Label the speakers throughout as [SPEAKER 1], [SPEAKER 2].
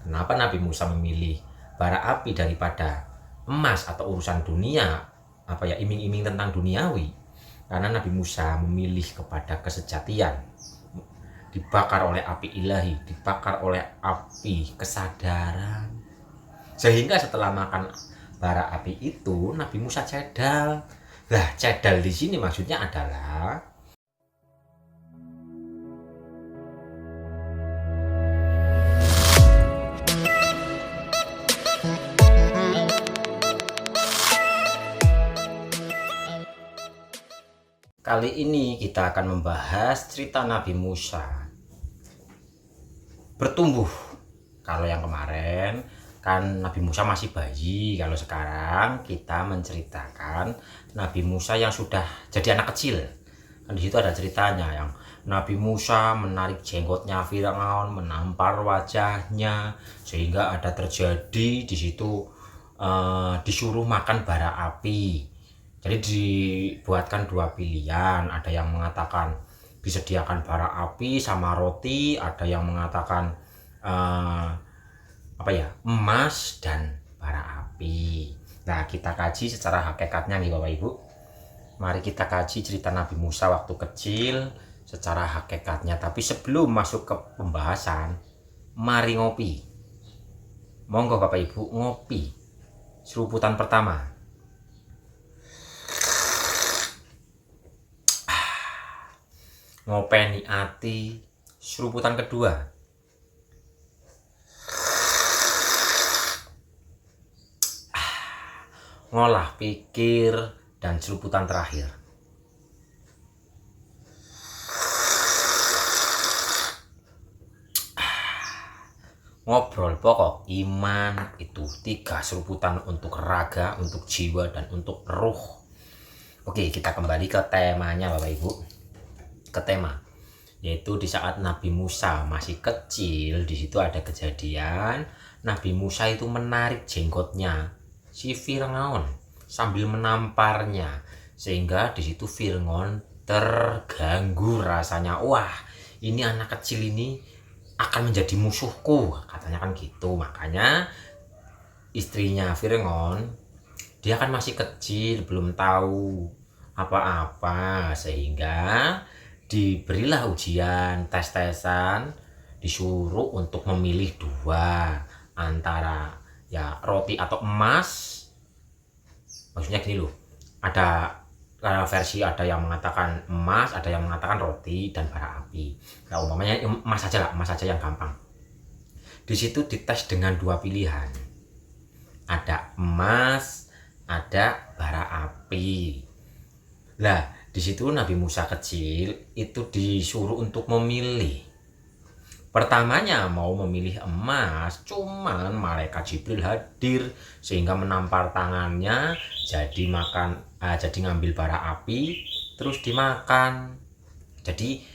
[SPEAKER 1] Kenapa Nabi Musa memilih bara api daripada emas atau urusan dunia, iming-iming tentang duniawi? Karena Nabi Musa memilih kepada kesejatian, dibakar oleh api ilahi, dibakar oleh api kesadaran. Sehingga setelah makan bara api itu, Nabi Musa cedal. Lah, cedal di sini maksudnya adalah kali ini kita akan membahas cerita Nabi Musa bertumbuh. Kalau yang kemarin kan Nabi Musa masih bayi, kalau sekarang kita menceritakan Nabi Musa yang sudah jadi anak kecil. Kan di situ ada ceritanya yang Nabi Musa menarik jenggotnya Firaun, menampar wajahnya, sehingga ada terjadi di situ disuruh makan bara api. Jadi dibuatkan dua pilihan, ada yang mengatakan disediakan bara api sama roti, ada yang mengatakan emas dan bara api. Nah, kita kaji secara hakikatnya nih Bapak Ibu. Mari kita kaji cerita Nabi Musa waktu kecil secara hakikatnya. Tapi sebelum masuk ke pembahasan, mari ngopi. Monggo Bapak Ibu ngopi. Seruputan pertama. Ngopeni ati. Seruputan kedua. Ngolah pikir, dan seruputan terakhir. Ngobrol pokok iman. Itu 3 seruputan untuk raga, untuk jiwa, dan untuk ruh. Oke, kita kembali ke temanya Bapak Ibu. Ke tema, yaitu di saat Nabi Musa masih kecil, di situ ada kejadian Nabi Musa itu menarik jenggotnya si Firaun sambil menamparnya, sehingga di situ Firaun terganggu rasanya. Wah, ini anak kecil ini akan menjadi musuhku, katanya kan gitu. Makanya istrinya Firaun, dia kan masih kecil, belum tahu apa-apa, sehingga diberilah ujian, tes-tesan, disuruh untuk memilih 2 antara ya roti atau emas. Maksudnya gini loh, ada versi, ada yang mengatakan emas, ada yang mengatakan roti dan bara api. Nah, umpamanya emas saja lah, emas saja yang gampang. Di situ dites dengan 2 pilihan. Ada emas, ada bara api. Lah, di situ Nabi Musa kecil itu disuruh untuk memilih. Pertamanya mau memilih emas, cuman malaikat Jibril hadir sehingga menampar tangannya, jadi ngambil bara api terus dimakan. Jadi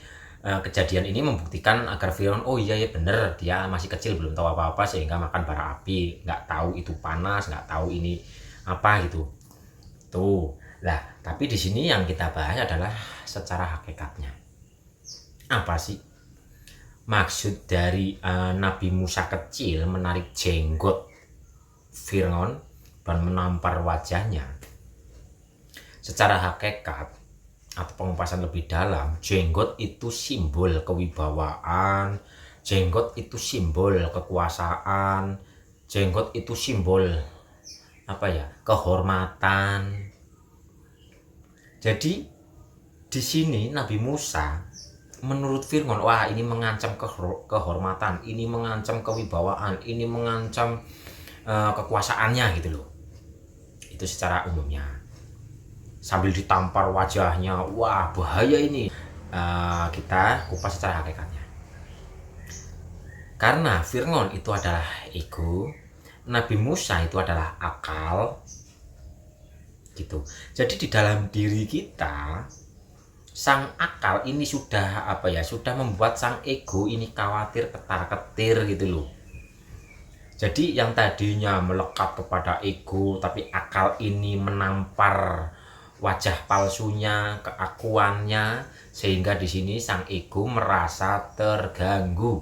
[SPEAKER 1] kejadian ini membuktikan agar Firaun, oh iya ya bener, dia masih kecil belum tahu apa-apa sehingga makan bara api, nggak tahu itu panas, nggak tahu ini apa gitu. Tuh. Lah, tapi di sini yang kita bahas adalah secara hakikatnya. Apa sih maksud dari Nabi Musa kecil menarik jenggot Firaun dan menampar wajahnya? Secara hakikat atau pengupasan lebih dalam, jenggot itu simbol kewibawaan, jenggot itu simbol kekuasaan, jenggot itu simbol kehormatan. Jadi di sini Nabi Musa menurut Firaun, wah ini mengancam kehormatan, ini mengancam kewibawaan, ini mengancam kekuasaannya gitu loh. Itu secara umumnya. Sambil ditampar wajahnya, wah bahaya ini. Kita kupas secara hakikatnya. Karena Firaun itu adalah ego, Nabi Musa itu adalah akal, gitu. Jadi di dalam diri kita, sang akal ini sudah sudah membuat sang ego ini khawatir, ketar-ketir gitu loh. Jadi yang tadinya melekat kepada ego, tapi akal ini menampar wajah palsunya, keakuannya, sehingga di sini sang ego merasa terganggu.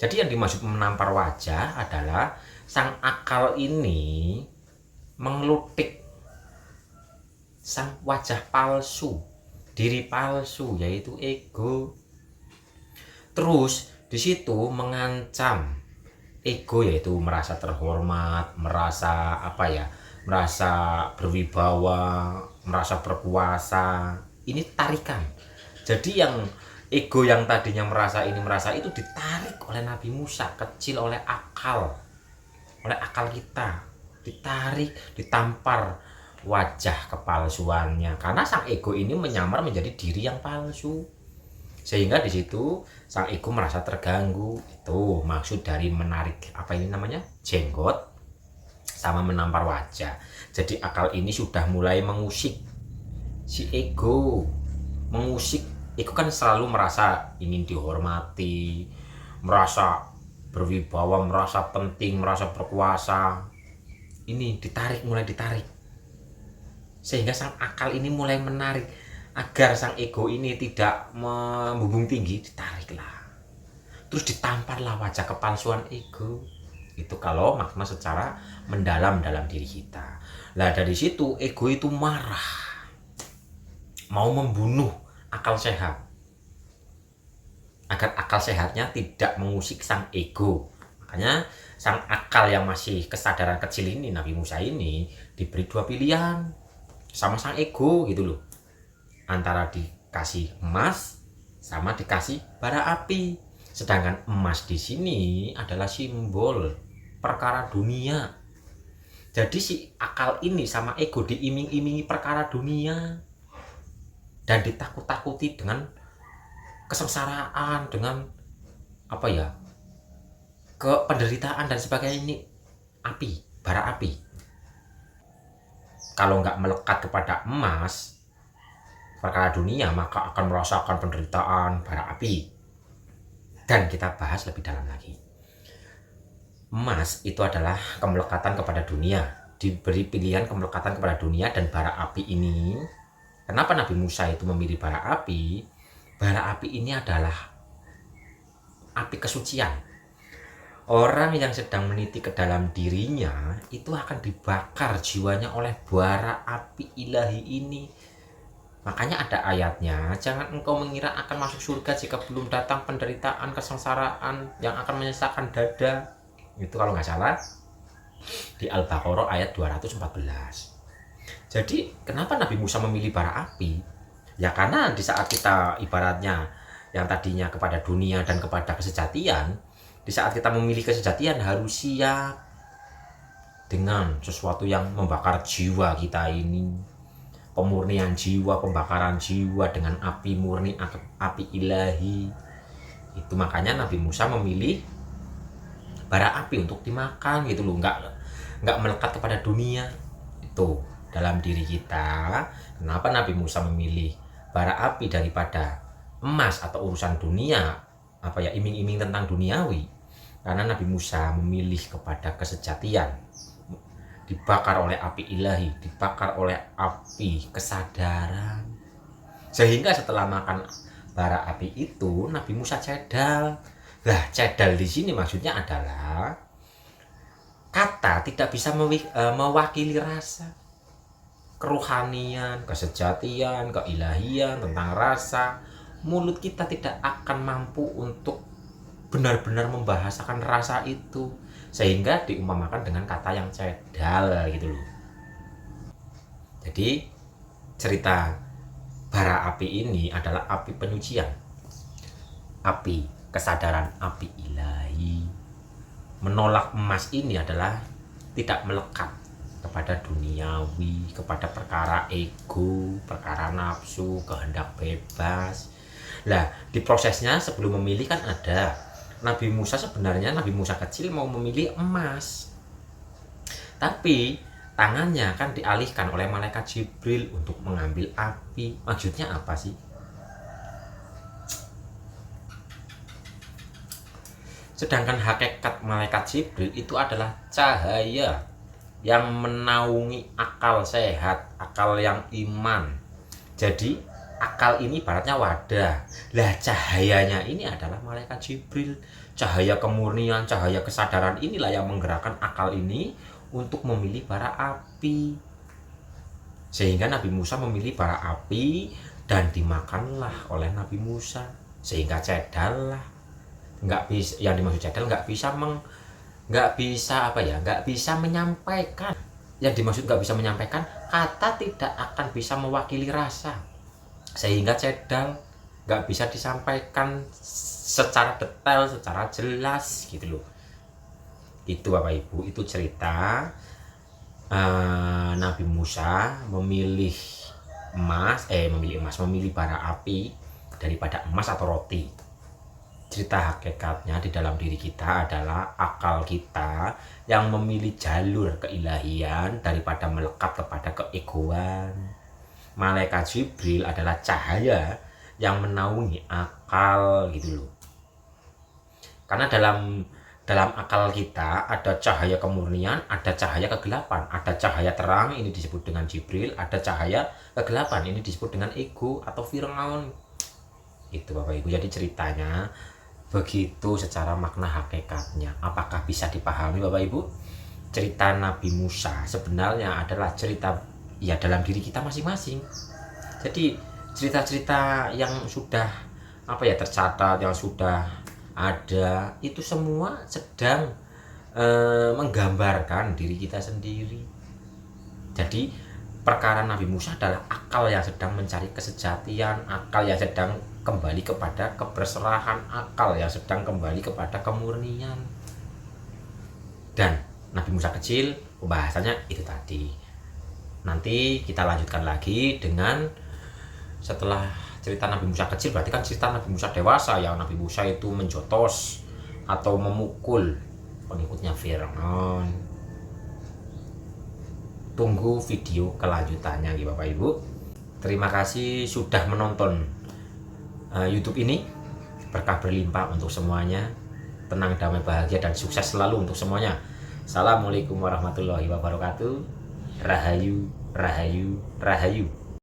[SPEAKER 1] Jadi yang dimaksud menampar wajah adalah sang akal ini mengelutik sang wajah palsu, diri palsu, yaitu ego. Terus di situ mengancam ego, yaitu merasa terhormat, merasa merasa berwibawa, merasa berkuasa. Ini tarikan. Jadi yang ego yang tadinya merasa ini merasa itu ditarik oleh Nabi Musa kecil, oleh akal kita, ditarik, ditampar wajah kepalsuannya, karena sang ego ini menyamar menjadi diri yang palsu, sehingga di situ sang ego merasa terganggu. Itu maksud dari menarik jenggot sama menampar wajah. Jadi akal ini sudah mulai mengusik si ego. Mengusik ego kan selalu merasa ingin dihormati, merasa berwibawa, merasa penting, merasa berkuasa. Ini mulai ditarik, sehingga sang akal ini mulai menarik agar sang ego ini tidak membumbung tinggi. Ditariklah, terus ditamparlah wajah kepalsuan ego. Itu kalau makna secara mendalam dalam diri kita. Lah dari situ ego itu marah, mau membunuh akal sehat, agar akal sehatnya tidak mengusik sang ego. Makanya sang akal yang masih kesadaran kecil ini, Nabi Musa ini, diberi dua pilihan sama sang ego gitu loh, antara dikasih emas sama dikasih bara api. Sedangkan emas di sini adalah simbol perkara dunia. Jadi si akal ini sama ego diiming-imingi perkara dunia dan ditakut-takuti dengan kesengsaraan, dengan penderitaan dan sebagainya. Ini bara api. Kalau nggak melekat kepada emas, perkara dunia, maka akan merasakan penderitaan bara api. Dan kita bahas lebih dalam lagi. Emas itu adalah kemelekatan kepada dunia, diberi pilihan kemelekatan kepada dunia dan bara api ini. Kenapa Nabi Musa itu memilih bara api? Bara api ini adalah api kesucian. Orang yang sedang meniti ke dalam dirinya itu akan dibakar jiwanya oleh bara api ilahi ini. Makanya ada ayatnya, jangan engkau mengira akan masuk surga jika belum datang penderitaan, kesengsaraan yang akan menyesakan dada. Itu kalau nggak salah di Al-Baqarah ayat 214. Jadi kenapa Nabi Musa memilih bara api? Ya karena di saat kita ibaratnya yang tadinya kepada dunia dan kepada kesejatian, di saat kita memilih kesejatian harus siap dengan sesuatu yang membakar jiwa kita ini. Pemurnian jiwa, pembakaran jiwa dengan api murni, api ilahi. Itu makanya Nabi Musa memilih bara api untuk dimakan gitu loh, nggak melekat kepada dunia. Itu dalam diri kita. Kenapa Nabi Musa memilih bara api daripada emas atau urusan dunia, iming-iming tentang duniawi? Karena Nabi Musa memilih kepada kesejatian, dibakar oleh api ilahi, dibakar oleh api kesadaran. Sehingga setelah makan bara api itu, Nabi Musa cedal. Lah, cedal di sini maksudnya adalah kata tidak bisa mewakili rasa, keruhanian, kesejatian, keilahian, tentang rasa. Mulut kita tidak akan mampu untuk benar-benar membahasakan rasa itu, sehingga diumpamakan dengan kata yang cedal gitu loh. Jadi cerita bara api ini adalah api penyucian, api kesadaran, api ilahi. Menolak emas ini adalah tidak melekat kepada duniawi, kepada perkara ego, perkara nafsu, kehendak bebas. Lah, di prosesnya sebelum memilih kan ada Nabi Musa kecil mau memilih emas, tapi tangannya kan dialihkan oleh malaikat Jibril untuk mengambil api. Maksudnya apa sih? Sedangkan hakikat malaikat Jibril itu adalah cahaya yang menaungi akal sehat, akal yang iman. Jadi akal ini ibaratnya wadah. Lah cahayanya ini adalah malaikat Jibril. Cahaya kemurnian, cahaya kesadaran inilah yang menggerakkan akal ini untuk memilih bara api. Sehingga Nabi Musa memilih bara api dan dimakanlah oleh Nabi Musa. Sehingga cedal lah. Nggak bisa, yang dimaksud cedal nggak bisa menyampaikan. Yang dimaksud nggak bisa menyampaikan, kata tidak akan bisa mewakili rasa, sehingga cedal nggak bisa disampaikan secara detail, secara jelas gitu loh. Itu Bapak Ibu, itu cerita Nabi Musa memilih bara api daripada emas atau roti. Cerita hakikatnya di dalam diri kita adalah akal kita yang memilih jalur keilahian daripada melekat kepada keegoan. Malaikat Jibril adalah cahaya yang menaungi akal gitu loh. Karena dalam akal kita ada cahaya kemurnian, ada cahaya kegelapan, ada cahaya terang, ini disebut dengan Jibril, ada cahaya kegelapan, ini disebut dengan ego atau Fir'aun. Itu Bapak Ibu, jadi ceritanya begitu secara makna hakikatnya. Apakah bisa dipahami Bapak Ibu? Cerita Nabi Musa sebenarnya adalah cerita ya dalam diri kita masing-masing. Jadi cerita-cerita yang sudah tercatat, yang sudah ada, itu semua sedang menggambarkan diri kita sendiri. Jadi perkara Nabi Musa adalah akal yang sedang mencari kesejatian, akal yang sedang kembali kepada keberserahan, akal yang sedang kembali kepada kemurnian. Dan Nabi Musa kecil, pembahasannya itu tadi. Nanti kita lanjutkan lagi dengan setelah cerita Nabi Musa kecil, berarti kan cerita Nabi Musa dewasa, yang Nabi Musa itu menjotos atau memukul pengikutnya Fir'aun. Tunggu video kelanjutannya ya Bapak Ibu. Terima kasih sudah menonton YouTube ini. Berkah berlimpah untuk semuanya. Tenang, damai, bahagia, dan sukses selalu untuk semuanya. Assalamualaikum warahmatullahi wabarakatuh. Rahayu, rahayu, rahayu.